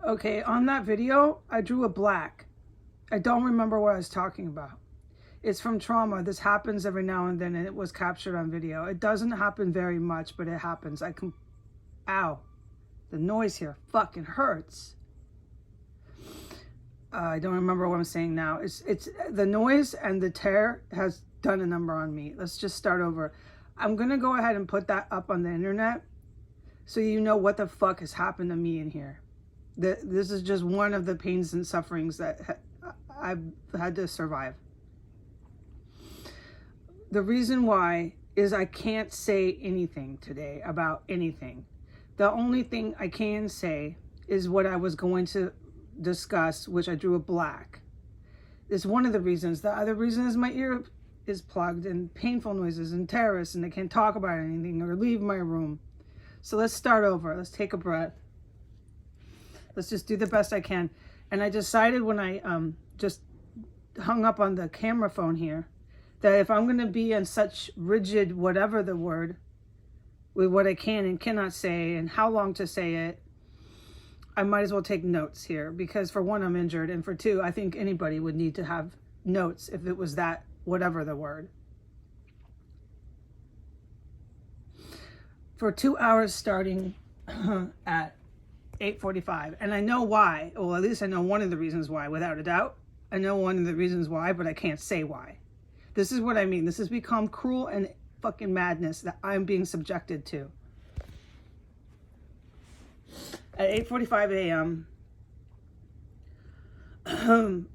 Okay, on that video, I drew a black. I don't remember what I was talking about. It's from trauma. This happens every now and then, and it was captured on video. It doesn't happen very much, but it happens. Ow. The noise here fucking hurts. I don't remember what I'm saying now. It's the noise and the tear has done a number on me. Let's just start over. I'm going to go ahead and put that up on the internet so you know what the fuck has happened to me in here. This is just one of the pains and sufferings that I've had to survive. The reason why is I can't say anything today about anything. The only thing I can say is what I was going to discuss, which I drew a black. It's one of the reasons. The other reason is my ear is plugged and painful noises and terrorists, and I can't talk about anything or leave my room. So let's start over. Let's take a breath. Let's just do the best I can. And I decided when I just hung up on the camera phone here that if I'm going to be in such rigid whatever the word with what I can and cannot say and how long to say it, I might as well take notes here, because for one, I'm injured, and for two, I think anybody would need to have notes if it was that whatever the word. For 2 hours starting at 8:45, and I know why. Well, at least I know one of the reasons why, without a doubt. I know one of the reasons why, but I can't say why. This is what I mean. This has become cruel and fucking madness that I'm being subjected to. At 8:45 a.m.,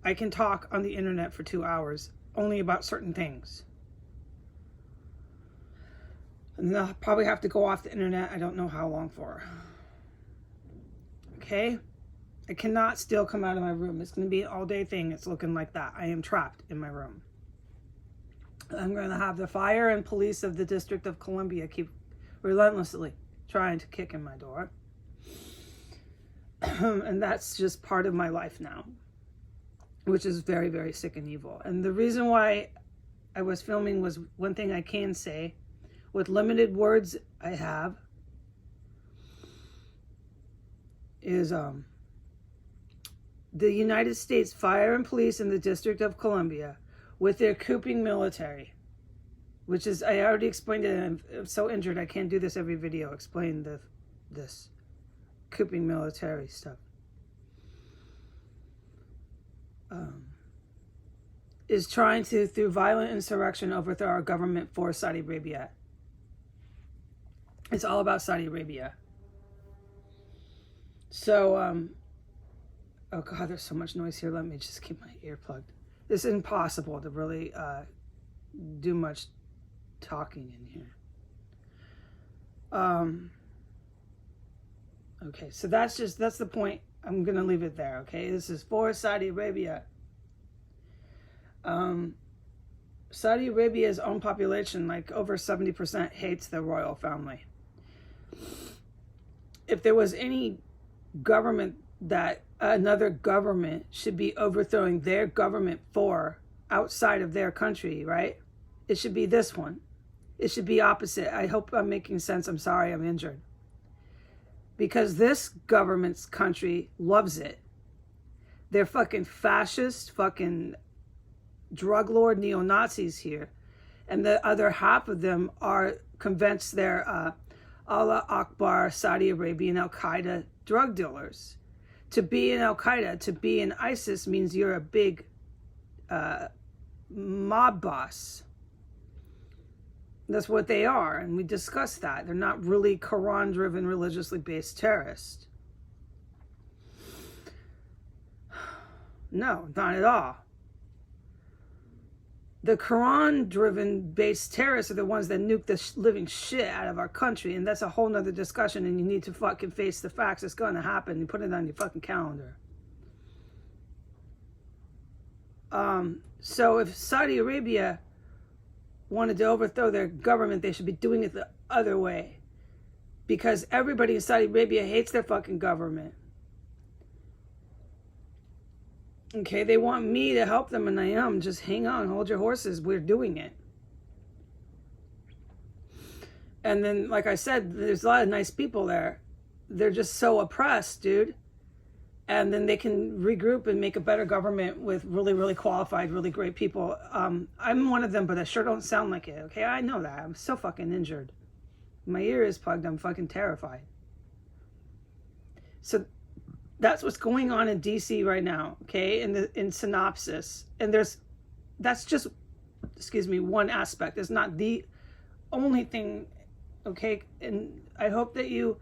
I can talk on the internet for 2 hours, only about certain things. And I'll probably have to go off the internet, I don't know how long for. Okay? I cannot still come out of my room. It's going to be an all-day thing. It's looking like that. I am trapped in my room. I'm going to have the fire and police of the District of Columbia keep relentlessly trying to kick in my door. And that's just part of my life now, which is very, very sick and evil. And the reason why I was filming was one thing I can say with limited words I have is the United States Fire and Police in the District of Columbia with their recouping military, which is, I already explained it, and I'm so injured I can't do this every video, explain this recouping military stuff. Is trying to, through violent insurrection, overthrow our government for Saudi Arabia. It's all about Saudi Arabia. So, oh God, there's so much noise here. Let me just keep my ear plugged. It's impossible to really do much talking in here. Okay, so that's the point. I'm going to leave it there, okay? This is for Saudi Arabia. Saudi Arabia's own population, like over 70%, hates the royal family. If there was any government that another government should be overthrowing their government for outside of their country, right? It should be this one. It should be opposite. I hope I'm making sense. I'm sorry I'm injured. Because this government's country loves it. They're fucking fascist, fucking drug lord neo-Nazis here. And the other half of them are convinced they're Allah Akbar, Saudi Arabian, Al-Qaeda drug dealers. To be in Al-Qaeda, to be in ISIS means you're a big mob boss. That's what they are, and we discussed that. They're not really Quran-driven, religiously based terrorists. No, not at all. The Quran-driven based terrorists are the ones that nuke the living shit out of our country, and that's a whole nother discussion, and you need to fucking face the facts. It's going to happen, and put it on your fucking calendar. So if Saudi Arabia wanted to overthrow their government, they should be doing it the other way. Because everybody in Saudi Arabia hates their fucking government. Okay, they want me to help them, and I am. Just hang on, hold your horses. We're doing it. And then, like I said, there's a lot of nice people there. They're just so oppressed, dude. and then they can regroup and make a better government with really, really qualified, really great people. I'm one of them, but I sure don't sound like it, okay? I know that. I'm so fucking injured. My ear is plugged. I'm fucking terrified. So that's what's going on in DC right now, okay? In synopsis. And that's just, excuse me, one aspect. It's not the only thing, okay? And I hope that you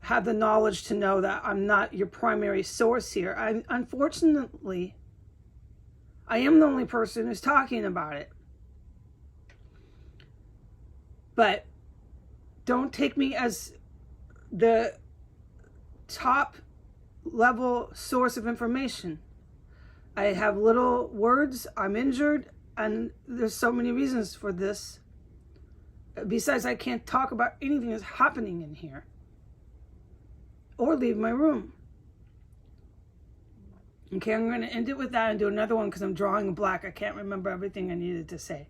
have the knowledge to know that I'm not your primary source here. Unfortunately, I am the only person who's talking about it. But don't take me as the top level source of information. I have little words, I'm injured, and there's so many reasons for this. Besides, I can't talk about anything that's happening in here or leave my room. Okay, I'm going to end it with that and do another one because I'm drawing a black. I can't remember everything I needed to say.